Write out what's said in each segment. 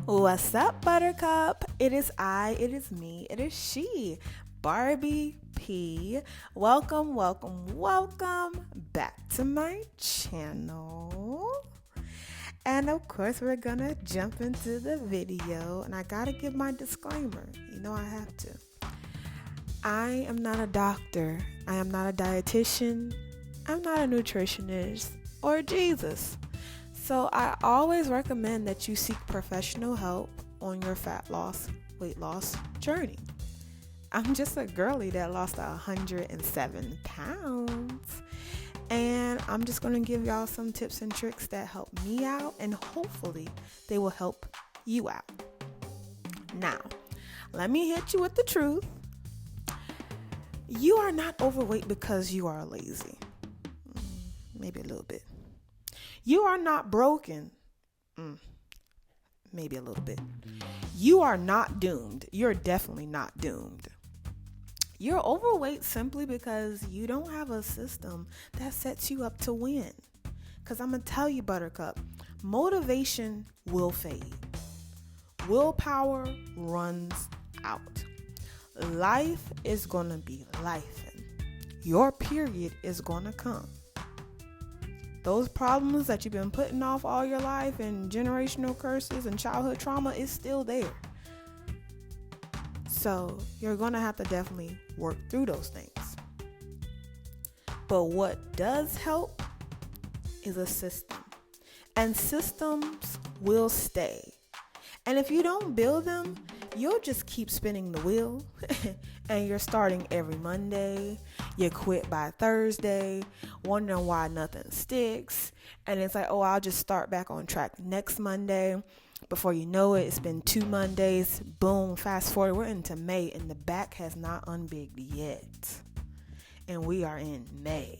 What's up, Buttercup? It is I, it is me, it is she, Barbie P. Welcome back to my channel. And of course, we're gonna jump into the video. And I gotta give my disclaimer. You know I have to. I am not a doctor. I am not a dietitian. I'm not a nutritionist or Jesus. So I always recommend that you seek professional help on your fat loss, weight loss journey. I'm just a girly that lost 107 pounds. And I'm just going to give y'all some tips and tricks that help me out, and hopefully they will help you out. Now, let me hit you with the truth. You are not overweight because you are lazy. Maybe a little bit. You are not broken. Maybe a little bit. You are not doomed. You're definitely not doomed. You're overweight simply because you don't have a system that sets you up to win. Because I'm going to tell you, Buttercup, motivation will fade. Willpower runs out. Life is going to be life. Your period is going to come. Those problems that you've been putting off all your life and generational curses and childhood trauma is still there. So you're going to have to definitely work through those things. But what does help is a system. And systems will stay. And if you don't build them, you'll just keep spinning the wheel. And you're starting every Monday. You quit by Thursday, wondering why nothing sticks. And it's like, oh, I'll just start back on track next Monday. Before you know it, it's been 2 Mondays. Boom, fast forward, we're into May, and the back has not unbigged yet. And we are in May.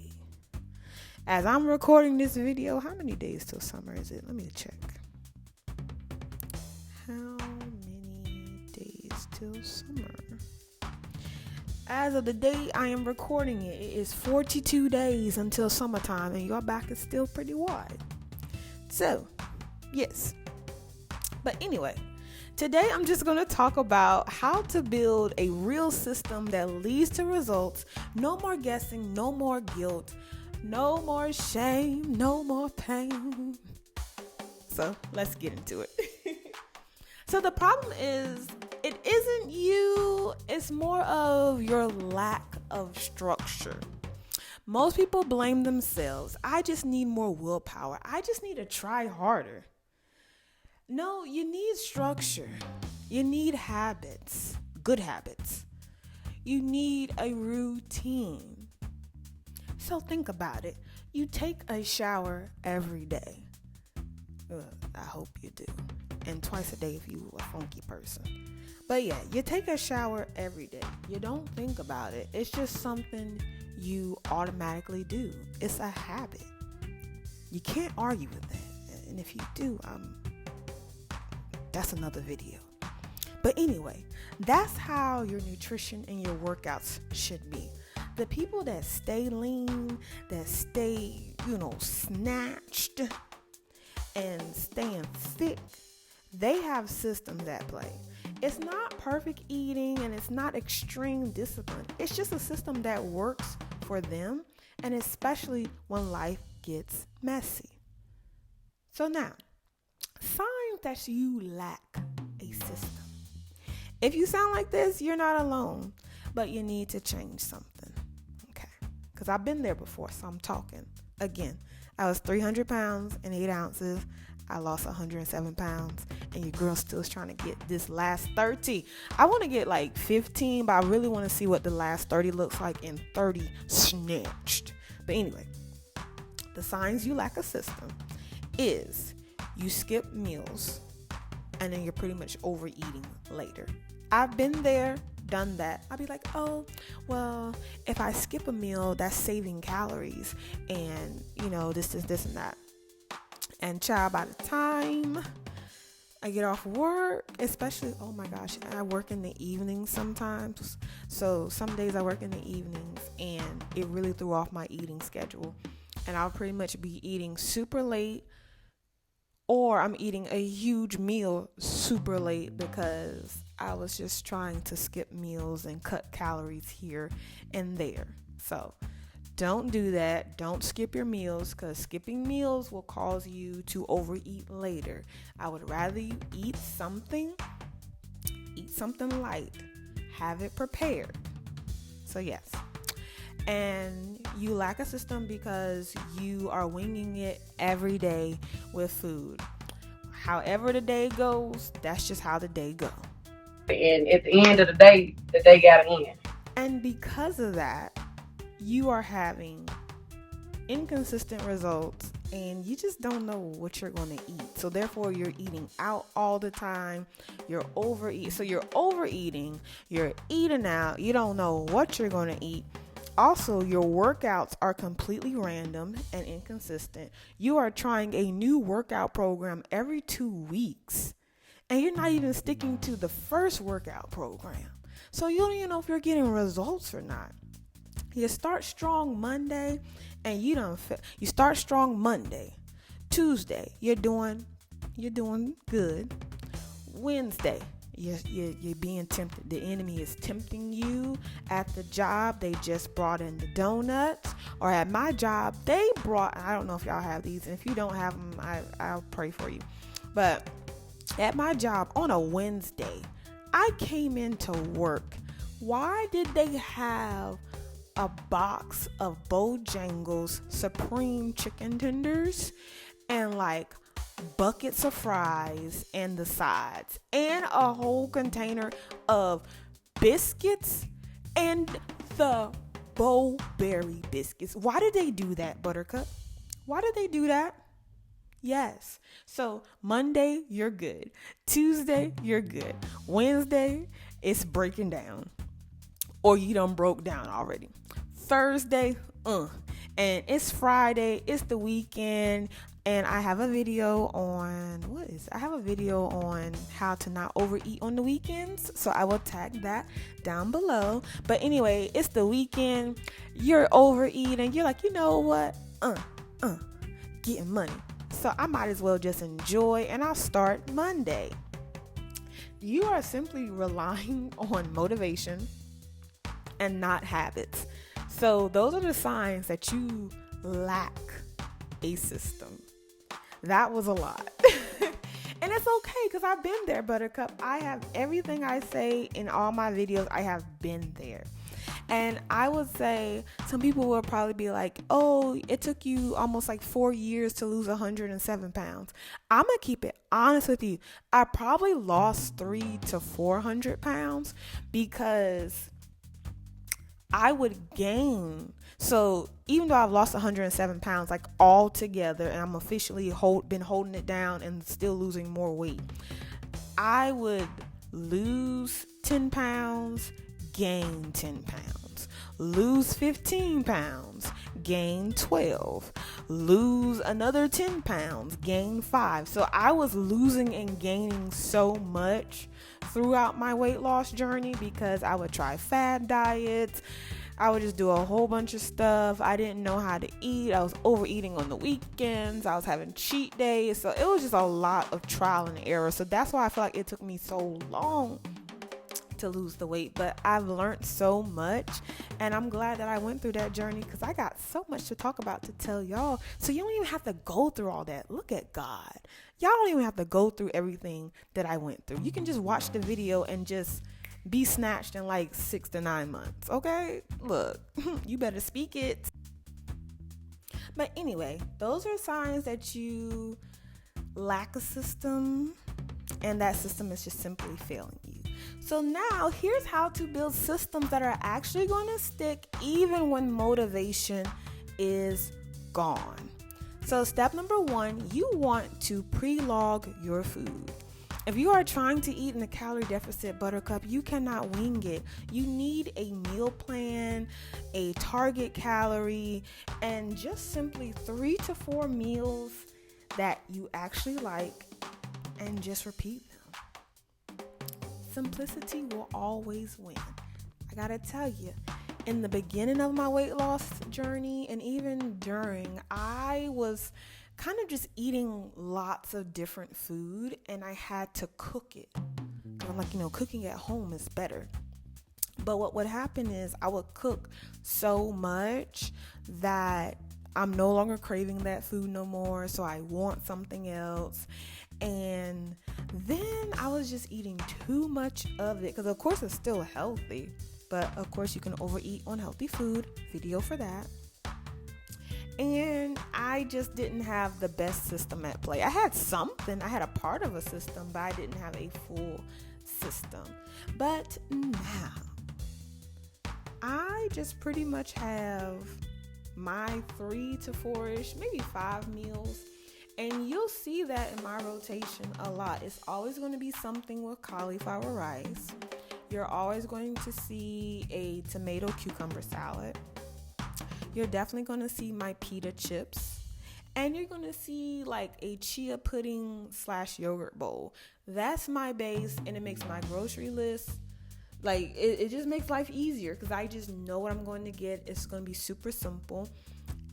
As I'm recording this video, how many days till summer is it? Let me check. How many days till summer? As of the day I am recording it, it is 42 days until summertime, and your back is still pretty wide. So, yes. But anyway, today I'm just going to talk about how to build a real system that leads to results. No more guessing, no more guilt, no more shame, no more pain. So, let's get into it. So the problem is, it isn't you, it's more of your lack of structure. Most people blame themselves. I just need more willpower. I just need to try harder. No, you need structure. You need habits, good habits. You need a routine. So think about it. You take a shower every day. I hope you do. And twice a day if you a funky person. But yeah, you take a shower every day. You don't think about it. It's just something you automatically do. It's a habit. You can't argue with that. And if you do, that's another video. But anyway, that's how your nutrition and your workouts should be. The people that stay lean, that stay, snatched and staying fit, they have systems at play. It's not perfect eating and it's not extreme discipline. It's just a system that works for them, and especially when life gets messy. So now, signs that you lack a system. If you sound like this, you're not alone, but you need to change something. Okay? Because I've been there before, so I'm talking. Again, I was 300 pounds and 8 ounces. I lost 107 pounds, and your girl still is trying to get this last 30. I want to get like 15, but I really want to see what the last 30 looks like in 30 snatched. But anyway, the signs you lack a system is you skip meals, and then you're pretty much overeating later. I've been there, done that. I'll be like, oh, well, if I skip a meal, that's saving calories, and this and that. And child, by the time I get off work, especially, oh my gosh, I work in the evenings sometimes. So some days I work in the evenings, and it really threw off my eating schedule. And I'll pretty much be eating super late or I'm eating a huge meal super late because I was just trying to skip meals and cut calories here and there. So don't do that. Don't skip your meals, because skipping meals will cause you to overeat later. I would rather you eat something light, have it prepared. So yes. And you lack a system because you are winging it every day with food. However the day goes, that's just how the day goes. And at the end of the day gotta end. And because of that, you are having inconsistent results and you just don't know what you're going to eat. So therefore you're eating out all the time. You're overeating, you're eating out, you don't know what you're going to eat. Also, your workouts are completely random and inconsistent. You are trying a new workout program every 2 weeks, and you're not even sticking to the first workout program. So you don't even know if you're getting results or not. You start strong Monday, and you start strong Monday. Tuesday, you're doing good. Wednesday, you're being tempted. The enemy is tempting you. At the job, they just brought in the donuts. Or at my job, I don't know if y'all have these, and if you don't have them, I'll pray for you. But at my job on a Wednesday, I came into work. Why did they have a box of Bojangles Supreme chicken tenders and like buckets of fries and the sides and a whole container of biscuits and the Bo-Berry biscuits? Why did they do that, Buttercup? Why did they do that? Yes. So Monday, you're good. Tuesday, you're good. Wednesday, it's breaking down. Or you done broke down already. Thursday, and it's Friday, it's the weekend, and I have a video on how to not overeat on the weekends, so I will tag that down below. But anyway, it's the weekend, you're overeating, you're like, you know what, getting money, so I might as well just enjoy, and I'll start Monday. You are simply relying on motivation and not habits. So those are the signs that you lack a system. That was a lot. And it's okay, because I've been there, Buttercup. I have everything I say in all my videos, I have been there. And I would say some people will probably be like, oh, it took you almost like 4 years to lose 107 pounds. I'm going to keep it honest with you. I probably lost 300 to 400 pounds because I would gain. So even though I've lost 107 pounds, like all together, and I'm officially been holding it down and still losing more weight, I would lose 10 pounds, gain 10 pounds, lose 15 pounds, gain 12, lose another 10 pounds, gain 5. So I was losing and gaining so much throughout my weight loss journey because I would try fad diets. I would just do a whole bunch of stuff. I didn't know how to eat. I was overeating on the weekends. I was having cheat days. So it was just a lot of trial and error. So that's why I feel like it took me so long to lose the weight. But I've learned so much, and I'm glad that I went through that journey because I got so much to talk about to tell y'all. So you don't even have to go through all that. Look at God. Y'all don't even have to go through everything that I went through. You can just watch the video and just be snatched in like 6 to 9 months. Okay? Look, you better speak it. But anyway, those are signs that you lack a system, and that system is just simply failing you. So now here's how to build systems that are actually going to stick even when motivation is gone. So step number 1, you want to pre-log your food. If you are trying to eat in a calorie deficit, Buttercup, you cannot wing it. You need a meal plan, a target calorie, and just simply 3 to 4 meals that you actually like, and just repeat them. Simplicity will always win. I gotta tell you, in the beginning of my weight loss journey and even during, I was kind of just eating lots of different food, and I had to cook it. I'm like, cooking at home is better. But what would happen is I would cook so much that I'm no longer craving that food no more, so I want something else. And then I was just eating too much of it, because of course it's still healthy, but of course you can overeat on healthy food. Video for that. And I just didn't have the best system at play. I had a part of a system, but I didn't have a full system. But now I just pretty much have my 3 to 4-ish, maybe 5 meals. And you'll see that in my rotation a lot. It's always going to be something with cauliflower rice. You're always going to see a tomato cucumber salad. You're definitely going to see my pita chips. And you're going to see like a chia pudding / yogurt bowl. That's my base, and it makes my grocery list. Like, it just makes life easier, because I just know what I'm going to get. It's going to be super simple.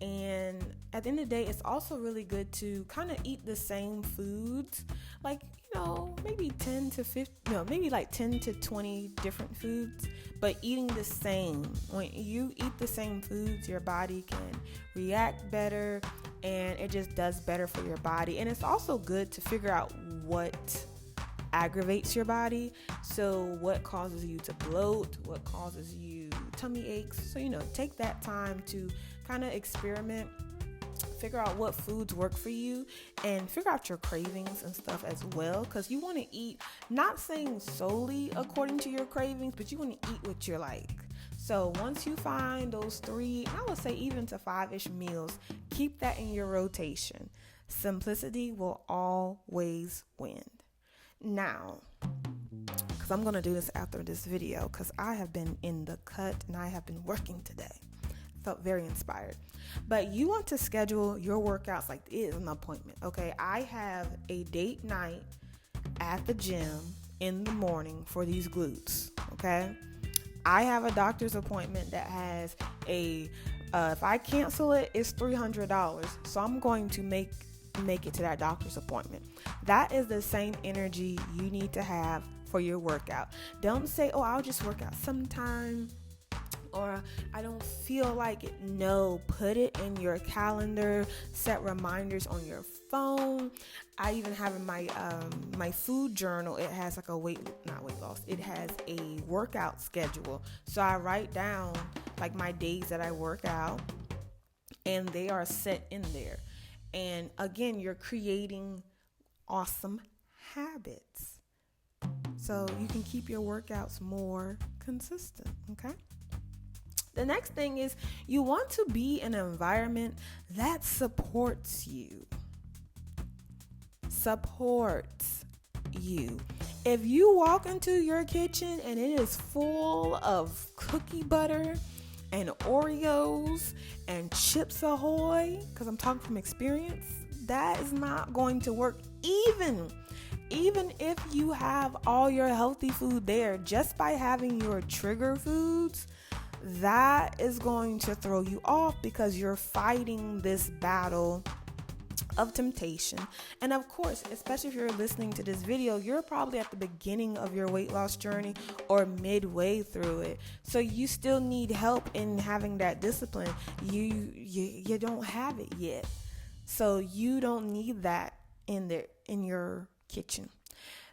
And at the end of the day, it's also really good to kind of eat the same foods, like, maybe 10 to 20 different foods, but eating the same. When you eat the same foods, your body can react better, and it just does better for your body. And it's also good to figure out what aggravates your body. So what causes you to bloat, what causes you tummy aches. So, take that time to kind of experiment, figure out what foods work for you, and figure out your cravings and stuff as well, because you want to eat, not saying solely according to your cravings, but you want to eat what you like. So once you find those 3, I would say even to 5-ish meals, keep that in your rotation. Simplicity will always win. Now, because I'm going to do this after this video, because I have been in the cut and I have been working today. Felt very inspired. But you want to schedule your workouts like it is an appointment, okay? I have a date night at the gym in the morning for these glutes, okay? I have a doctor's appointment that has if I cancel it, it's $300. So I'm going to make it to that doctor's appointment. That is the same energy you need to have for your workout. Don't say, I'll just work out sometime, or I don't feel like it. No, put it in your calendar, set reminders on your phone. I even have in my food journal, it has like it has a workout schedule. So I write down like my days that I work out, and they are set in there. And again, you're creating awesome habits, so you can keep your workouts more consistent, okay? The next thing is you want to be in an environment that supports you. Supports you. If you walk into your kitchen and it is full of cookie butter and Oreos and Chips Ahoy, because I'm talking from experience, that is not going to work. Even if you have all your healthy food there, just by having your trigger foods, that is going to throw you off, because you're fighting this battle of temptation. And of course, especially if you're listening to this video, you're probably at the beginning of your weight loss journey or midway through it. So you still need help in having that discipline. You don't have it yet. So you don't need that in your kitchen.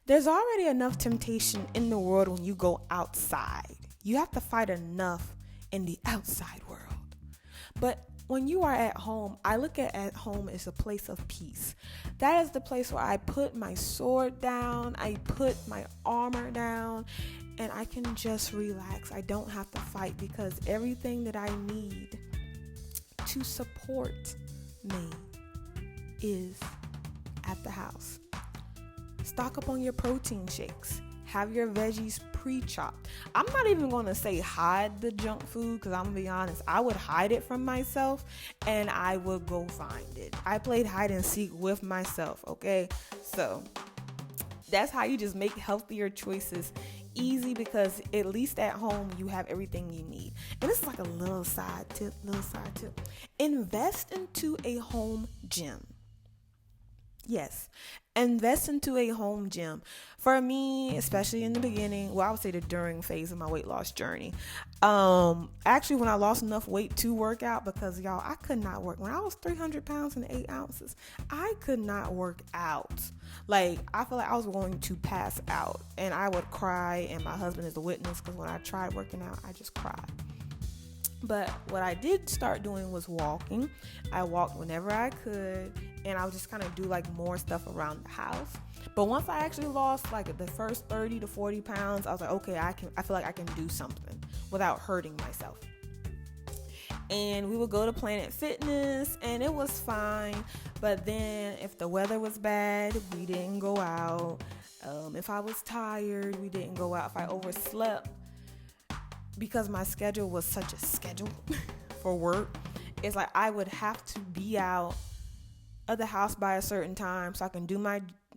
There's already enough temptation in the world when you go outside. You have to fight enough in the outside world. But when you are at home, I look at home as a place of peace. That is the place where I put my sword down, I put my armor down, and I can just relax. I don't have to fight, because everything that I need to support me is at the house. Stock up on your protein shakes. Have your veggies pre-chopped. I'm not even going to say hide the junk food, because I'm going to be honest, I would hide it from myself and I would go find it. I played hide and seek with myself, okay? So that's how you just make healthier choices easy, because at least at home you have everything you need. And this is like a little side tip. Invest into a home gym. Yes. Invest into a home gym. For me, especially in the beginning, well, I would say the during phase of my weight loss journey. Actually, when I lost enough weight to work out, because y'all, I could not work. When I was 300 pounds and 8 ounces, I could not work out. Like, I feel like I was going to pass out, and I would cry, and my husband is a witness, because when I tried working out, I just cried. But what I did start doing was walking. I walked whenever I could, and I would just kind of do like more stuff around the house. But once I actually lost like the first 30 to 40 pounds, I was like, okay, I feel like I can do something without hurting myself. And we would go to Planet Fitness, and it was fine. But then if the weather was bad, we didn't go out. If I was tired, we didn't go out. If I overslept, because my schedule was such a schedule for work, it's like I would have to be out of the house by a certain time so I can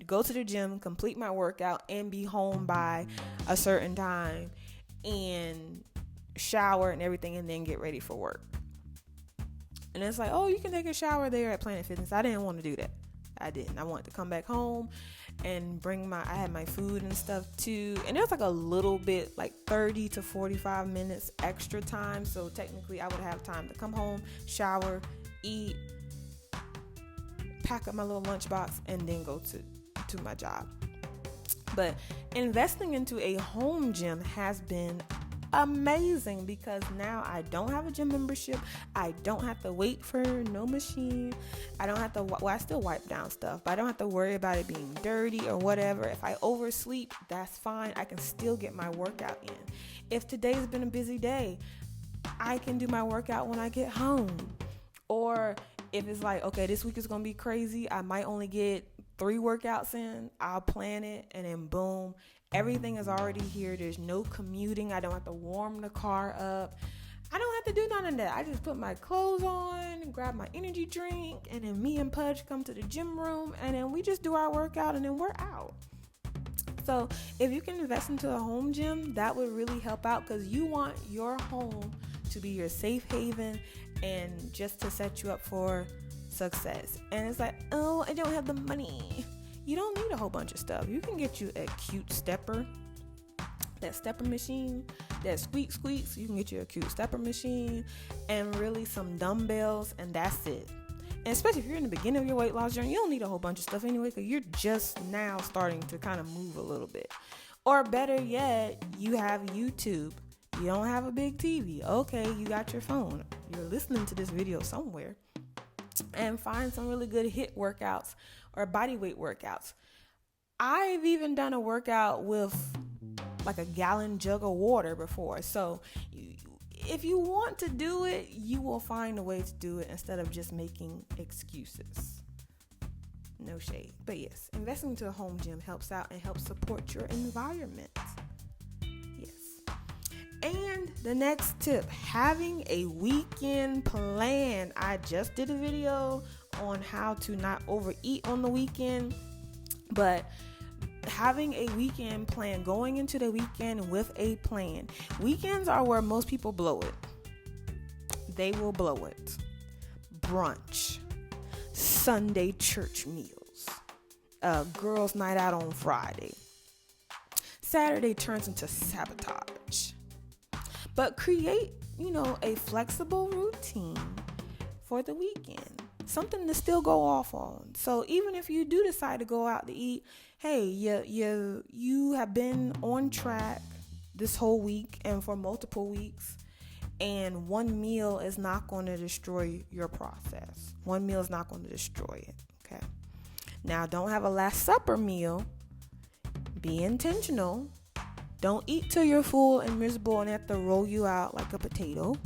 go to the gym, complete my workout, and be home by a certain time and shower and everything, and then get ready for work. And it's like, oh, you can take a shower there at Planet Fitness. I didn't want to do that. I didn't. I wanted to come back home and I had my food and stuff too. And it was like a little bit, like 30 to 45 minutes extra time. So technically I would have time to come home, shower, eat, pack up my little lunchbox, and then go to my job. But investing into a home gym has been amazing, because now I don't have a gym membership. I don't have to wait for no machine. I don't have to, well, I still wipe down stuff, but I don't have to worry about it being dirty or whatever. If I oversleep, that's fine. I can still get my workout in. If today's been a busy day, I can do my workout when I get home. Or if it's like, okay, this week is going to be crazy, I might only get 3 workouts in, I'll plan it, and then boom, everything is already here. There's no commuting. I don't have to warm the car up. I don't have to do none of that. I just put my clothes on, grab my energy drink, and then me and Pudge come to the gym room, and then we just do our workout, and then we're out. So if you can invest into a home gym, that would really help out, because you want your home to be your safe haven and just to set you up for success. And it's like, oh, I don't have the money. You don't need a whole bunch of stuff. You can get you a cute stepper, that stepper machine that squeaks. You can get you a cute stepper machine and really some dumbbells, and that's it. And especially if you're in the beginning of your weight loss journey, you don't need a whole bunch of stuff anyway, because you're just now starting to kind of move a little bit. Or better yet, you have YouTube. You don't have a big TV. Okay, you got your phone. You're listening to this video somewhere. And find some really good HIIT workouts or body weight workouts. I've even done a workout with like a gallon jug of water before. So if you want to do it, you will find a way to do it instead of just making excuses. No shade. But yes, investing into a home gym helps out and helps support your environment. Yes. And the next tip, having a weekend plan. I just did a video on how to not overeat on the weekend, but having a weekend plan, going into the weekend with a plan. Weekends are where most people blow it. They will blow it. Brunch, Sunday church meals, girls' night out on Friday. Saturday turns into sabotage. But create, a flexible routine for the weekend. Something to still go off on. So even if you do decide to go out to eat, hey, you have been on track this whole week and for multiple weeks, and one meal is not going to destroy your process. One meal is not going to destroy it, okay? Now, don't have a Last Supper meal. Be intentional. Don't eat till you're full and miserable and have to roll you out like a potato.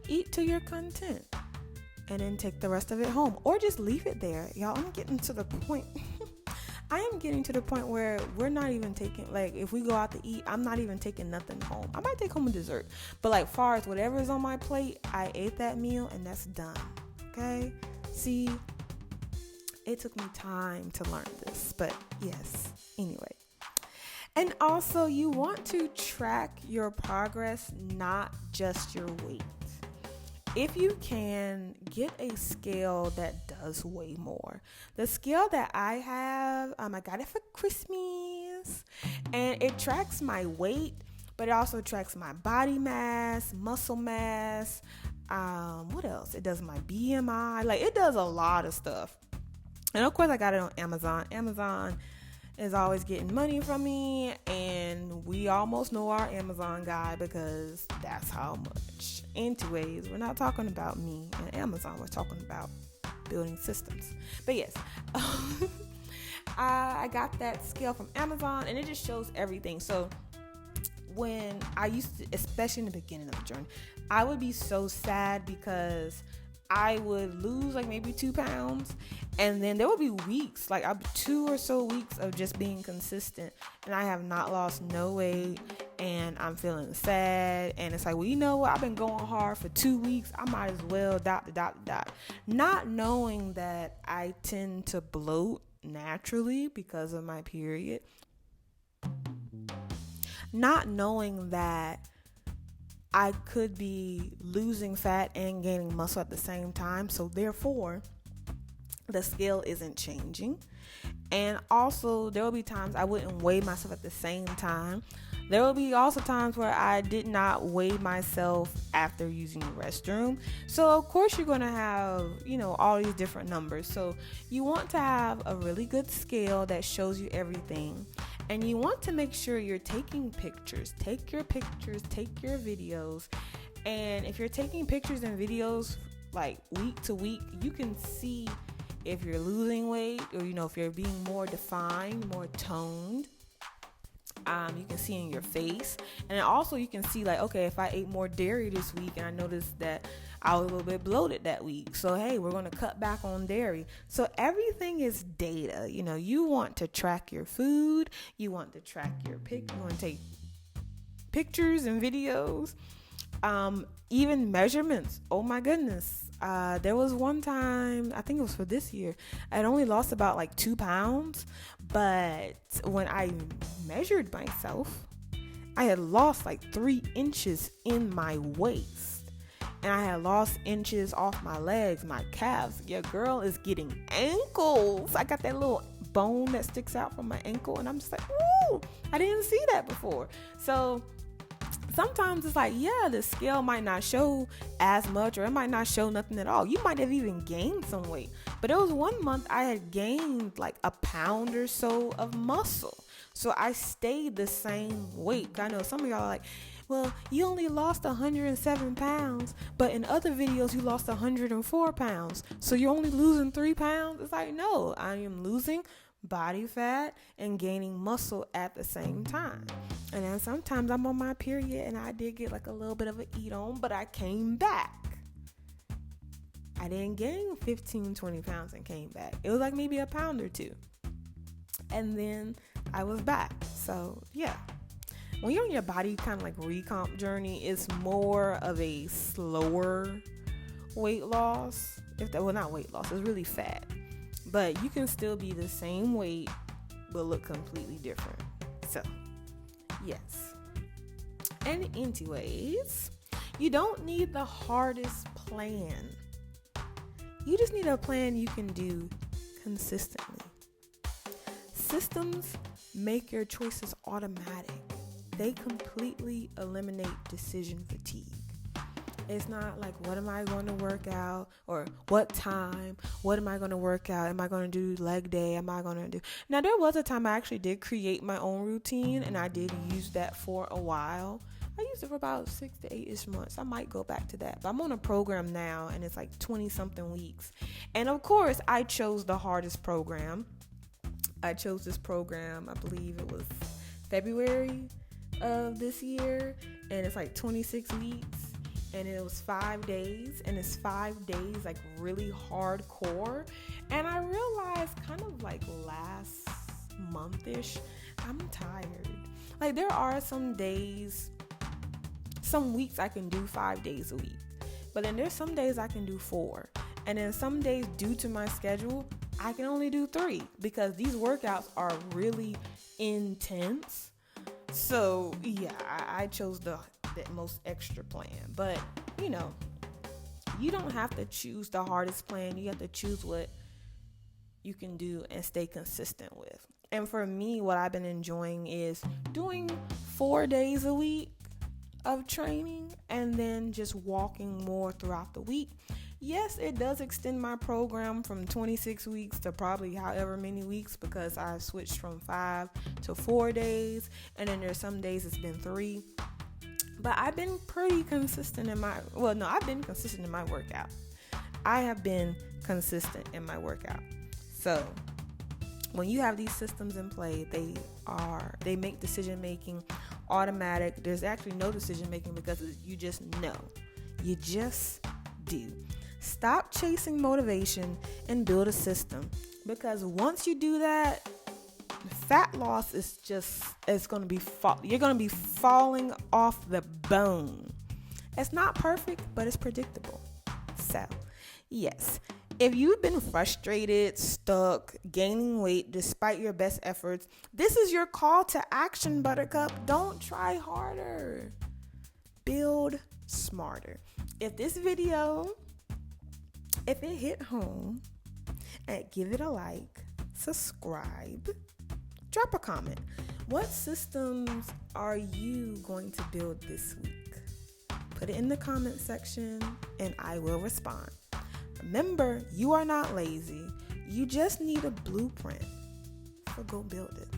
Eat till you're content. And then take the rest of it home. Or just leave it there. Y'all, I'm getting to the point. I am getting to the point where we're not even taking, like, if we go out to eat, I'm not even taking nothing home. I might take home a dessert. But, like, far as whatever is on my plate, I ate that meal and that's done. Okay? See, it took me time to learn this. But, yes. Anyway. And also, you want to track your progress, not just your weight. if you can, get a scale that does weigh more. The scale that I have, I got it for Christmas, and it tracks my weight, but it also tracks my body mass, muscle mass. What else? It does my BMI. Like, it does a lot of stuff. And of course, I got it on Amazon. Amazon is always getting money from me, and we almost know our Amazon guy because that's how much. Anyways, we're not talking about me and Amazon. We're talking about building systems. But yes, I got that scale from Amazon, and it just shows everything. So when I used to, especially in the beginning of the journey, I would be so sad because I would lose like maybe 2 pounds, and then there would be weeks, like 2 or so weeks of just being consistent, and I have not lost no weight, and I'm feeling sad, and it's like, well, you know what, I've been going hard for 2 weeks, I might as well ... Not knowing that I tend to bloat naturally because of my period, not knowing that I could be losing fat and gaining muscle at the same time. So therefore, the scale isn't changing. And also, there will be times I wouldn't weigh myself at the same time. There will be also times where I did not weigh myself after using the restroom. So of course you're going to have, all these different numbers. So you want to have a really good scale that shows you everything. And you want to make sure you're taking pictures. Take your pictures, take your videos. And if you're taking pictures and videos like week to week, you can see if you're losing weight or, if you're being more defined, more toned. You can see in your face. And also you can see like, okay, if I ate more dairy this week and I noticed that I was a little bit bloated that week, so hey, we're going to cut back on dairy. So everything is data. You want to track your food, you want to track your you want to take pictures and videos, even measurements. Oh my goodness. There was one time, I think it was for this year, I'd only lost about like 2 pounds, but when I measured myself, I had lost like 3 inches in my waist. And I had lost inches off my legs, my calves. Your girl is getting ankles. I got that little bone that sticks out from my ankle, and I'm just like, ooh, I didn't see that before. So sometimes it's like, yeah, the scale might not show as much, or it might not show nothing at all. You might have even gained some weight. But it was one month I had gained like a pound or so of muscle. So I stayed the same weight. I know some of y'all are like, well, you only lost 107 pounds, but in other videos you lost 104 pounds. So you're only losing 3 pounds? It's like, no, I am losing body fat and gaining muscle at the same time. And then sometimes I'm on my period and I did get like a little bit of an eat on, but I came back. I didn't gain 15, 20 pounds and came back. It was like maybe a pound or 2. And then I was back. So yeah. When you're on your body kind of like recomp journey, it's more of a slower weight loss. Not weight loss, it's really fat. But you can still be the same weight, but look completely different. So, yes. And anyways, you don't need the hardest plan. You just need a plan you can do consistently. Systems make your choices automatic. They completely eliminate decision fatigue. It's not like, what am I going to work out, or what time, what am I going to work out? Am I going to do leg day? Am I going to do... Now, there was a time I actually did create my own routine, and I did use that for a while. I used it for about 6 to 8-ish months. I might go back to that. But I'm on a program now, and it's like 20-something weeks. And of course, I chose the hardest program. I chose this program, I believe it was February of this year, and it's like 26 weeks, and it was 5 days, and it's 5 days like really hardcore. And I realized kind of like last month-ish, I'm tired. Like, there are some days, some weeks I can do 5 days a week, but then there's some days I can do 4, and then some days, due to my schedule, I can only do 3 because these workouts are really intense. So yeah, I chose the most extra plan. But You don't have to choose the hardest plan. You have to choose what you can do and stay consistent with. And for me, what I've been enjoying is doing 4 days a week of training and then just walking more throughout the week. Yes, it does extend my program from 26 weeks to probably however many weeks, because I've switched from 5 to 4 days, and then there's some days it's been 3. But I've been pretty consistent I've been consistent in my workout. I have been consistent in my workout. So when you have these systems in play, they make decision making automatic. There's actually no decision making because you just know. You just do. Stop chasing motivation and build a system, because once you do that, fat loss is going to be you're going to be falling off the bone. It's not perfect, but it's predictable. So, yes. If you've been frustrated, stuck, gaining weight despite your best efforts, this is your call to action, Buttercup. Don't try harder. Build smarter. If this video, if it hit home, give it a like, subscribe, drop a comment. What systems are you going to build this week? Put it in the comment section and I will respond. Remember, you are not lazy. You just need a blueprint. So go build it.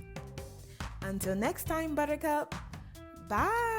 Until next time, Buttercup. Bye.